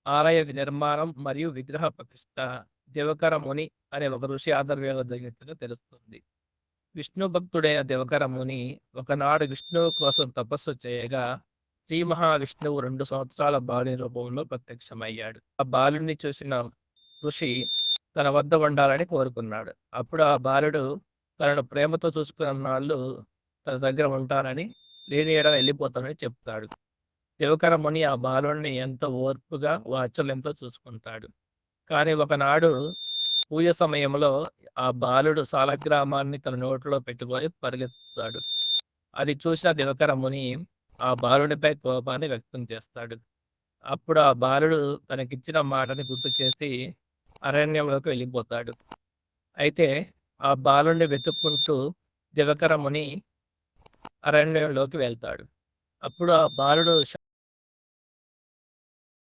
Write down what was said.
ఆలయ నిర్మాణం మరియు విగ్రహ ప్రతిష్ఠ దివకర ముని అనే ఒక ఋషి ఆధ్వర్యంలో జరిగినట్టుగా తెలుస్తుంది. విష్ణు భక్తుడైన దివకర ముని ఒకనాడు విష్ణువు కోసం తపస్సు చేయగా శ్రీ మహావిష్ణువు 2 సంవత్సరాల బాలుని రూపంలో ప్రత్యక్షమయ్యాడు. ఆ బాలుడిని చూసిన ఋషి తన వద్ద ఉండాలని కోరుకున్నాడు. అప్పుడు ఆ బాలుడు తనను ప్రేమతో చూసుకున్నన్నాళ్ళు తన దగ్గర ఉంటానని, లేని యెడల వెళ్ళిపోతానని చెప్తాడు. దివకర ముని ఆ బాలుడిని ఎంతో ఓర్పుగా, వాత్సల్యంతో చూసుకుంటాడు. కానీ ఒకనాడు పూజ సమయంలో ఆ బాలుడు సాలగ్రామాన్ని తన నోట్లో పెట్టుకొని పరిగెత్తుతాడు. అది చూసిన దినకర ముని ఆ బాలుడిపై కోపాన్ని వ్యక్తం చేస్తాడు. అప్పుడు ఆ బాలుడు తనకిచ్చిన మాటని గుర్తు చేసి అరణ్యంలోకి వెళ్ళిపోతాడు. అయితే ఆ బాలుడిని వెతుక్కుంటూ దివకర ముని అరణ్యంలోకి వెళ్తాడు. అప్పుడు ఆ బాలుడు